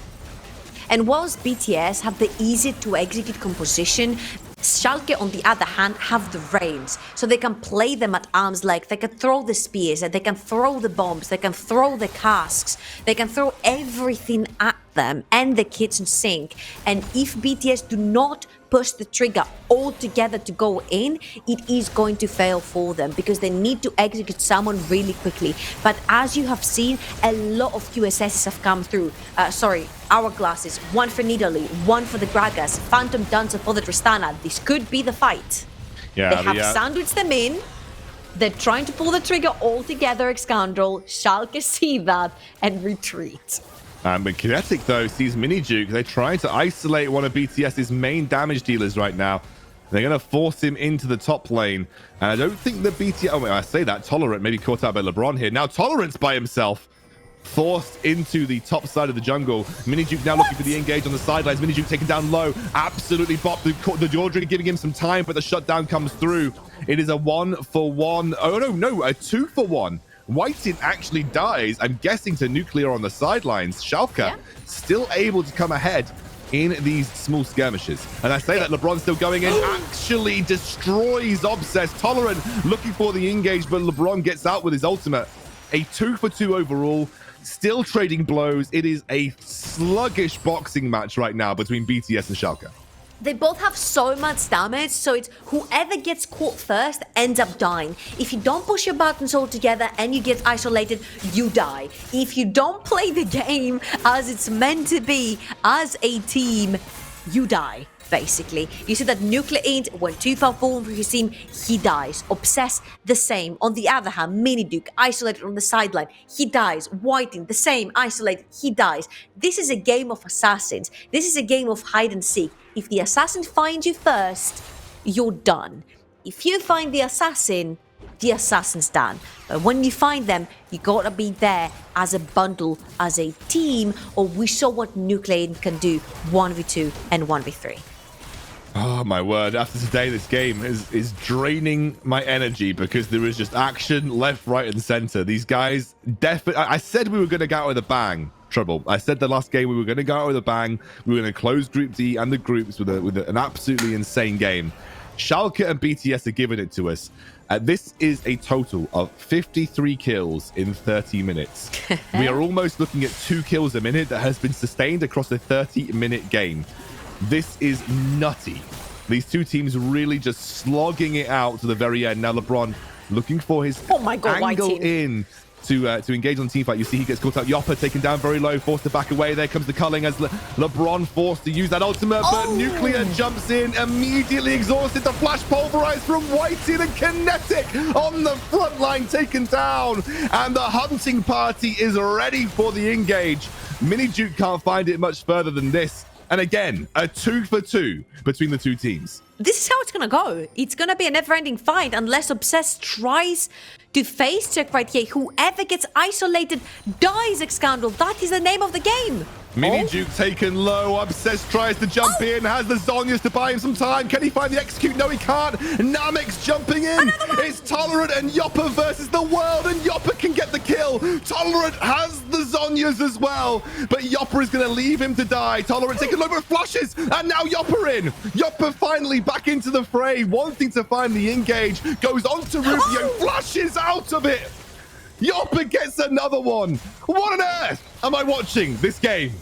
And whilst BTS have the easy to execute composition, Schalke, on the other hand, have the range, so they can play them at arm's length. They can throw the spears, they can throw the bombs, they can throw the casks, they can throw everything at them and the kitchen sink. And if BTS do not push the trigger all together to go in, it is going to fail for them because they need to execute someone really quickly. But as you have seen, a lot of QSSs have come through. Hourglasses, one for Nidalee, one for the Gragas, Phantom Dancer for the Tristana. This could be the fight. Yeah, they have sandwiched them in. They're trying to pull the trigger all together, Excandrel. Schalke see that and retreat. But Kynetic, though, sees Miniduke. They're trying to isolate one of BTS's main damage dealers right now. They're going to force him into the top lane. And I don't think the BTS... Oh, wait, I say that. Tolerant maybe caught out by Lebron here. Now Tolerant's by himself. Forced into the top side of the jungle. Miniduke now looking for the engage on the sidelines. Miniduke taken down low. Absolutely bopped the Jordan, giving him some time, but the shutdown comes through. It is a 1-for-1. Oh, no, a 2-for-1. whiteinn actually dies, I'm guessing, to Nuclear on the sidelines. Schalke still able to come ahead in these small skirmishes. And I say that Lebron's still going in, actually destroys Obsess. Tolerant looking for the engage, but Lebron gets out with his ultimate. A 2-for-2 overall. Still trading blows. It is a sluggish boxing match right now between BTS and Schalke. They both have so much damage, so it's whoever gets caught first ends up dying. If you don't push your buttons all together and you get isolated, you die. If you don't play the game as it's meant to be, as a team, you die, basically. You see that Nuclearint went too far forward for his team, he dies. Obsess, the same. On the other hand, Miniduke, isolated on the sideline, he dies. whiteinn, the same, isolated, he dies. This is a game of assassins. This is a game of hide and seek. If the assassin finds you first, you're done. If you find the assassin's done. But when you find them, you gotta be there as a bundle, as a team, or we saw what Nuclearint can do 1v2 and 1v3. Oh my word, after today this game is draining my energy because there is just action left, right and center. These guys definitely... I said we were going to go out with a bang, Trouble. I said the last game we were going to go out with a bang. We were going to close Group D and the groups with an absolutely insane game. Schalke and BTS are giving it to us. This is a total of 53 kills in 30 minutes. We are almost looking at 2 kills a minute that has been sustained across a 30-minute game. This is nutty. These two teams really just slogging it out to the very end. Now LeBron looking for his angle in to engage on the team fight. You see he gets caught out. Yoppa taken down very low, forced to back away. There comes the culling as LeBron forced to use that ultimate, but Nuclear jumps in, immediately exhausted. The flash pulverized from whiteinn and Kynetic on the front line taken down. And the hunting party is ready for the engage. Miniduke can't find it much further than this. And again, a 2-for-2 between the two teams. this is how it's gonna go. It's gonna be a never-ending fight unless Obsess tries to face check right here. Whoever gets isolated dies, Excandral. That is the name of the game. Miniduke taken low. Obsess tries to jump in, has the Zhonya's to buy him some time. Can he find the execute? No, he can't. Namex jumping in. It's Tolerant and Yoppa versus the world, and Yoppa can get the kill. Tolerant has the Zhonya's as well, but Yoppa is going to leave him to die. Tolerant taking low, but flushes, and now Yoppa in. Yoppa finally back into the fray, wanting to find the engage. Goes on to Rubio, flushes out of it. Yoppa gets another one. What on earth am I watching this game?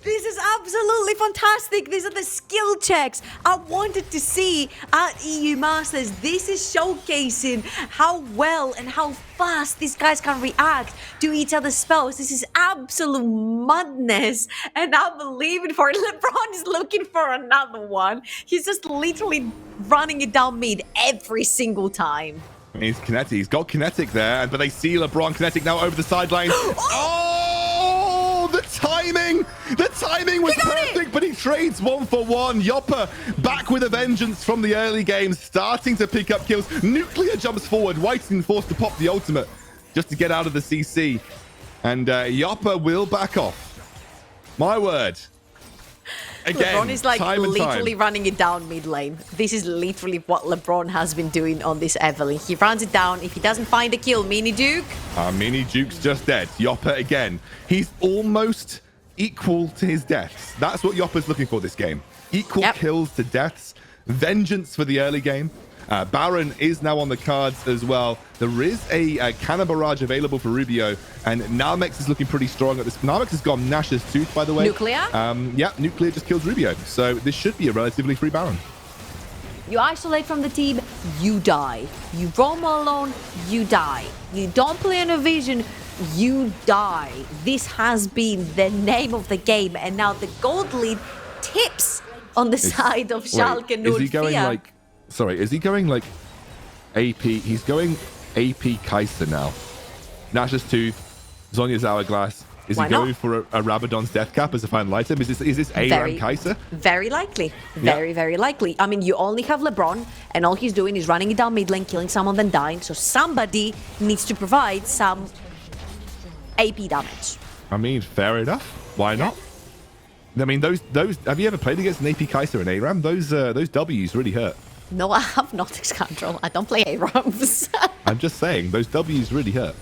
This is absolutely fantastic. These are the skill checks I wanted to see at EU Masters. This is showcasing how well and how fast these guys can react to each other's spells. This is absolute madness. And I'm believing for it. Lebron is looking for another one. He's just literally running it down mid every single time. He's Kynetic. He's got Kynetic there, but they see LeBron. Kynetic now over the sideline. Oh, the timing! The timing was perfect, but he trades 1-for-1. Yoppa back with a vengeance from the early game, starting to pick up kills. Nuclear jumps forward. whiteinn forced to pop the ultimate just to get out of the CC. And Yoppa will back off. My word. Again, LeBron is like literally running it down mid lane. This is literally what LeBron has been doing on this Evelynn. He runs it down. If he doesn't find a kill, Miniduke. Miniduke's just dead. Yoppa again. He's almost equal to his deaths. That's what Yoppa's looking for this game. Equal kills to deaths. Vengeance for the early game. Baron is now on the cards as well. There is a cannon barrage available for Rubio, and Namex is looking pretty strong at this. Namex has got Nash's tooth, by the way. Nuclear? Yeah, Nuclear just kills Rubio. So this should be a relatively free Baron. You isolate from the team, you die. You roam alone, you die. You don't play on a vision, you die. This has been the name of the game, and now the gold lead tips on the side of Schalke. Is he going like... Sorry, is he going like AP? He's going AP Kai'Sa now. Nash's tooth, Zhonya's hourglass. Is he going for a Rabadon's death cap as a final item? Is this ARAM Kai'Sa? Very likely. Very likely. I mean, you only have LeBron, and all he's doing is running it down mid lane, killing someone, then dying. So somebody needs to provide some AP damage. I mean, fair enough. Why not? I mean, those. Have you ever played against an AP Kai'Sa and ARAM? Those W's really hurt. No, I have not, Excandral. I don't play ARAMs. I'm just saying, those W's really hurt.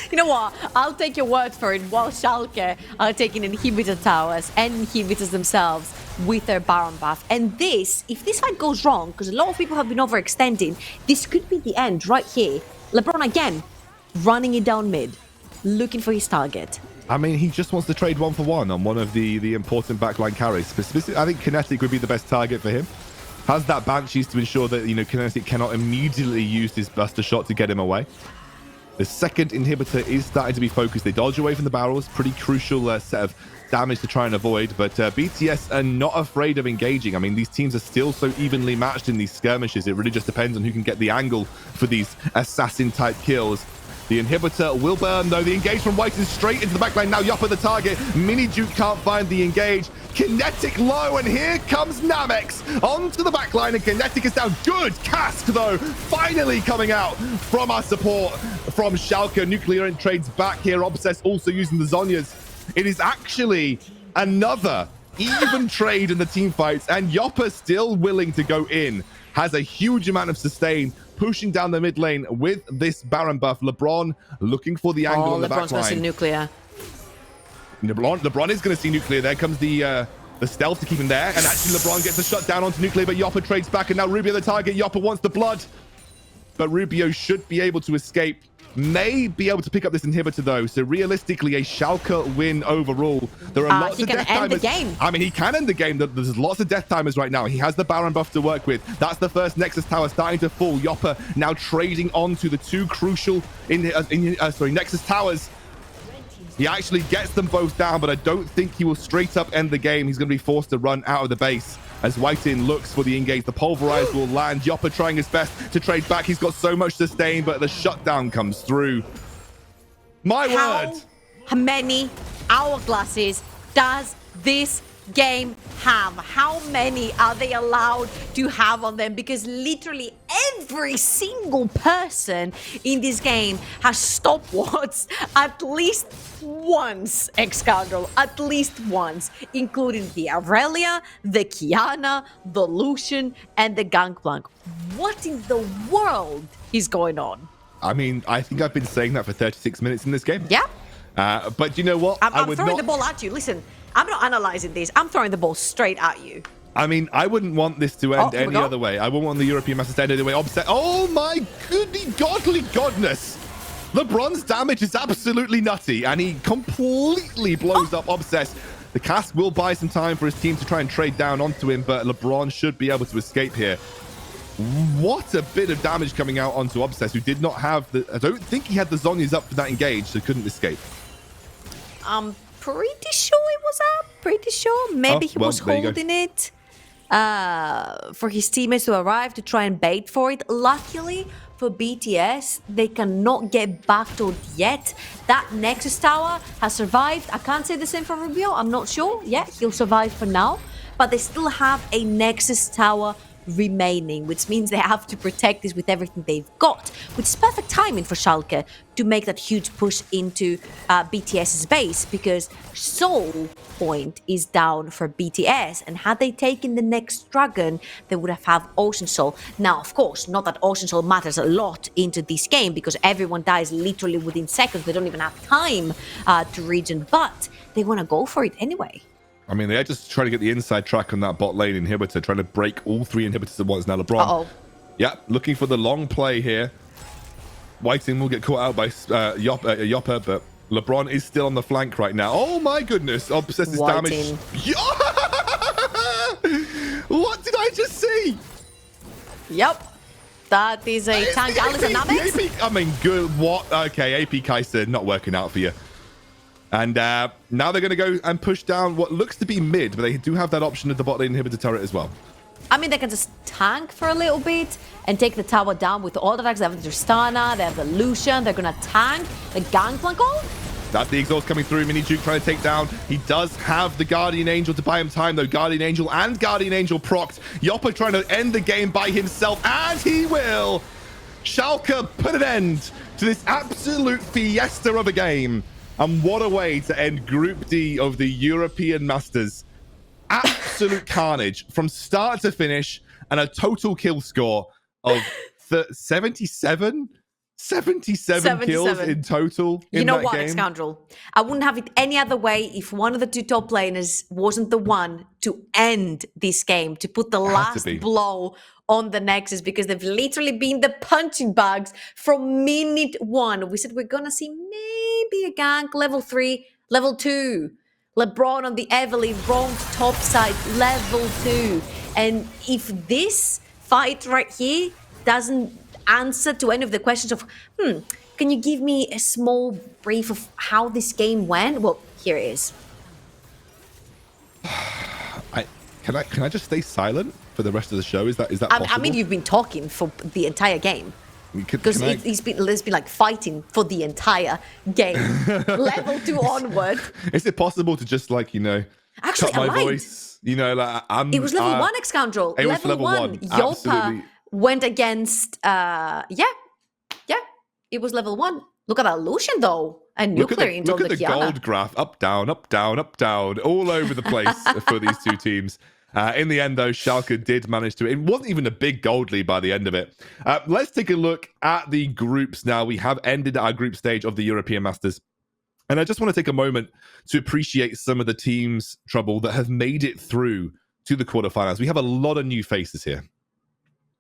You know what? I'll take your word for it. While Schalke are taking inhibitor towers and inhibitors themselves with their Baron buff. And this, if this fight goes wrong, because a lot of people have been overextending, this could be the end right here. LeBron again, running it down mid, looking for his target. I mean, he just wants to trade 1-for-1 on one of the important backline carries. I think Kynetic would be the best target for him. Has that Banshees to ensure that, Kynetic cannot immediately use his Buster Shot to get him away. The second inhibitor is starting to be focused. They dodge away from the barrels. Pretty crucial set of damage to try and avoid. But BTS are not afraid of engaging. I mean, these teams are still so evenly matched in these skirmishes. It really just depends on who can get the angle for these assassin-type kills. The inhibitor will burn, though. The engage from whiteinn is straight into the backline. Now Yoppa the target. Miniduke can't find the engage. Kynetic low, and here comes Namex onto the backline, and Kynetic is down. Good cast, though, finally coming out from our support from Schalke. Nuclearint trades back here. Obsess also using the Zhonya's. It is actually another even trade in the team fights, and Yoppa still willing to go in. Has a huge amount of sustain, pushing down the mid lane with this Baron buff. LeBron looking for the angle on the backline. LeBron's going to see Nuclear. LeBron is going to see Nuclear. There comes the stealth to keep him there. And actually, LeBron gets a shut down onto Nuclear, but Yoppa trades back. And now Rubio the target. Yoppa wants the blood. But Rubio should be able to escape. May be able to pick up this inhibitor, though. So realistically, a Schalke win overall. There are lots of death timers. He can end the game. I mean, he can end the game. There's lots of death timers right now. He has the Baron buff to work with. That's the first Nexus tower starting to fall. Yoppa now trading onto the two crucial Nexus towers. He actually gets them both down, but I don't think he will straight up end the game. He's going to be forced to run out of the base as whiteinn looks for the engage. The pulverize will land. Yoppa trying his best to trade back. He's got so much sustain, but the shutdown comes through. My word. How many hourglasses does this game have? How many are they allowed to have on them? Because literally every single person in this game has stopwatches at least once, Excalibur, at least once, including the Irelia, the Qiyana, the Lucian, and the Gangplank. What in the world is going on? I mean, I think I've been saying that for 36 minutes in this game. Yeah. But you know what? I'm throwing the ball at you. Listen, I'm not analyzing this. I'm throwing the ball straight at you. I mean, I wouldn't want this to end any other way. I wouldn't want the European Masters to end any other way. Obsess. Oh my goody godly godness. LeBron's damage is absolutely nutty, and he completely blows up Obsess. The cast will buy some time for his team to try and trade down onto him, but LeBron should be able to escape here. What a bit of damage coming out onto Obsess, who did not have the... I don't think he had the Zhonya's up for that engage, so couldn't escape. I'm pretty sure it was up. Pretty sure. Maybe he was holding it for his teammates to arrive to try and bait for it. Luckily for BTS, they cannot get backdoored yet. That Nexus Tower has survived. I can't say the same for Rubio. I'm not sure. Yeah, he'll survive for now. But they still have a Nexus Tower remaining, which means they have to protect this with everything they've got, which is perfect timing for Schalke to make that huge push into BTS's base, because Soul Point is down for BTS, and had they taken the next dragon, they would have Ocean Soul. Now, of course, not that Ocean Soul matters a lot into this game, because everyone dies literally within seconds. They don't even have time to regen, but they want to go for it anyway. I mean, they're just trying to get the inside track on that bot lane inhibitor, trying to break all three inhibitors at once. Now, LeBron, yeah, looking for the long play here. whiteinn will get caught out by Yoppa, but LeBron is still on the flank right now. Oh my goodness, Obsess's damage. What did I just see? Yep. That is a tank. Alistar Namex. I mean, good. What? Okay, ADC Kai'Sa not working out for you. And now they're going to go and push down what looks to be mid, but they do have that option of the bot lane inhibitor turret as well. I mean, they can just tank for a little bit and take the tower down with all the attacks. They have the Tristana, they have the Lucian, they're going to tank the Gangplank. That's the exhaust coming through. Miniduke trying to take down. He does have the Guardian Angel to buy him time, though. Guardian Angel and Guardian Angel procced. Yoppa trying to end the game by himself, and he will. Schalke put an end to this absolute fiesta of a game. And what a way to end Group D of the European Masters. Absolute carnage from start to finish, and a total kill score of 77 kills in total in you know that what, game. Scoundrel? I wouldn't have it any other way if one of the two top laners wasn't the one to end this game, to put the last blow on the Nexus, because they've literally been the punching bags from minute one. We said we're going to see maybe a gank, level 3, level 2. LeBron on the Evelynn, wrong top side, level 2. And if this fight right here doesn't answer to any of the questions of, can you give me a small brief of how this game went? Well, here it is. Can I just stay silent for the rest of the show? Is that possible? I mean, you've been talking for the entire game. Because there's been like fighting for the entire game. Level 2 onward. Is it possible to just like, actually, cut my voice? Like it was level 1, Scoundrel. It was level 1. Yoppa went against it was level 1. Look at that Lucian though. And Nuclearint on the Qiyana. Look at the gold graph. Up, down, up, down, up, down. All over the place for these two teams. In the end, though, Schalke did manage to... It wasn't even a big gold lead by the end of it. Let's take a look at the groups now. We have ended our group stage of the European Masters. And I just want to take a moment to appreciate some of the teams, Trouble, that have made it through to the quarterfinals. We have a lot of new faces here.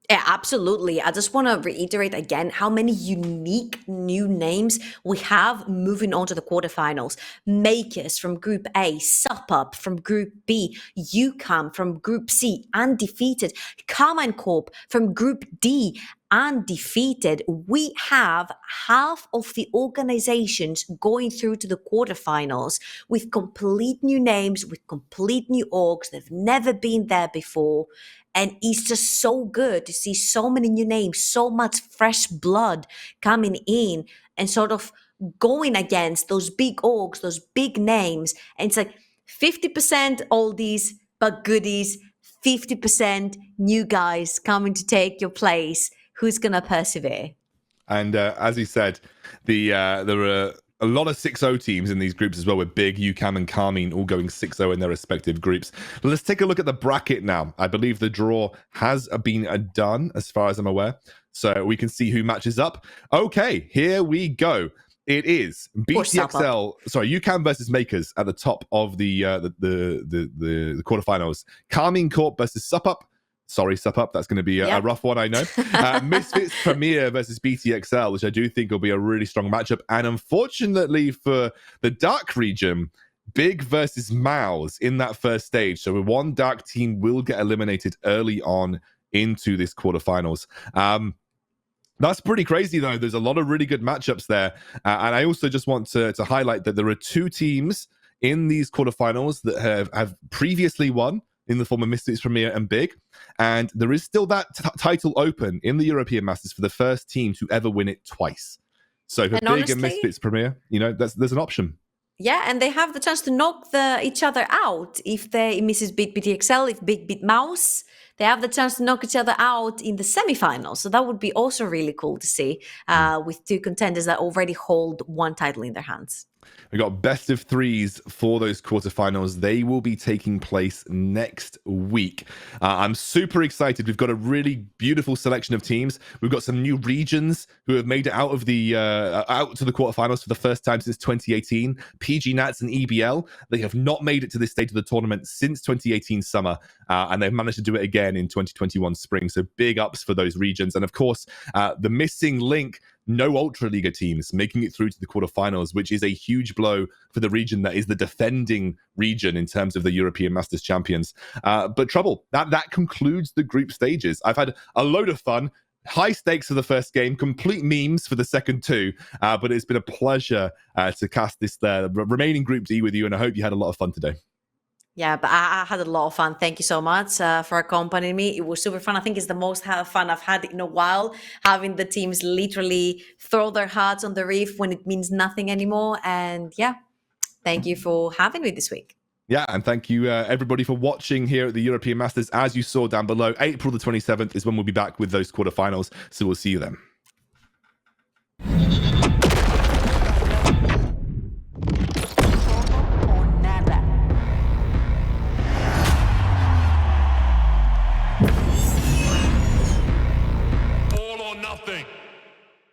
Yeah, absolutely. I just want to reiterate again how many unique new names we have moving on to the quarterfinals. Makers from Group A, Sup from Group B, UCAM from Group C, undefeated, Carmine Corp from Group D, undefeated. We have half of the organizations going through to the quarterfinals with complete new names, with complete new orgs. They've never been there before. And it's just so good to see so many new names, so much fresh blood coming in and sort of going against those big orgs, those big names. And it's like 50% oldies but goodies, 50% new guys coming to take your place. Who's gonna persevere? And as he said, there are a lot of 6-0 teams in these groups as well, with Big, UCAM, and Carmine all going 6-0 in their respective groups. But let's take a look at the bracket now. I believe the draw has been done, as far as I'm aware. So we can see who matches up. Okay, here we go. It is BTXL, UCAM versus Makers at the top of the quarterfinals. Carmine Corp versus Sup Up. Sorry, Sup Up. That's going to be a rough one, I know. Misfits Premier versus BTXL, which I do think will be a really strong matchup. And unfortunately for the Dark region, Big versus Mouse in that first stage. So one Dark team will get eliminated early on into this quarterfinals. That's pretty crazy, though. There's a lot of really good matchups there. And I also just want to highlight that there are two teams in these quarterfinals that have previously won in the form of Misfits Premier and Big. And there is still that title open in the European Masters for the first team to ever win it twice. So for Big honestly, and Misfits Premier, there's an option. Yeah, and they have the chance to knock each other out. If Misses beat BTXL, if Big beat Mouse, they have the chance to knock each other out in the semifinals. So that would be also really cool to see with two contenders that already hold one title in their hands. We got best of threes for those quarterfinals. They will be taking place next week. I'm super excited. We've got a really beautiful selection of teams. We've got some new regions who have made it out of the out to the quarterfinals for the first time since 2018. PG Nats and EBL. They have not made it to this stage of the tournament since 2018 summer, and they've managed to do it again in 2021 spring. So big ups for those regions. And of course, the missing link. No Ultra-Liga teams making it through to the quarterfinals, which is a huge blow for the region that is the defending region in terms of the European Masters champions. But trouble, that concludes the group stages. I've had a load of fun. High stakes for the first game, complete memes for the second two. But it's been a pleasure to cast this remaining Group D with you, and I hope you had a lot of fun today. Yeah, but I had a lot of fun. Thank you so much for accompanying me. It was super fun. I think it's the most fun I've had in a while, having the teams literally throw their hearts on the reef when it means nothing anymore. And yeah, thank you for having me this week. Yeah, and thank you, everybody, for watching here at the European Masters. As you saw down below, April the 27th is when we'll be back with those quarterfinals. So we'll see you then.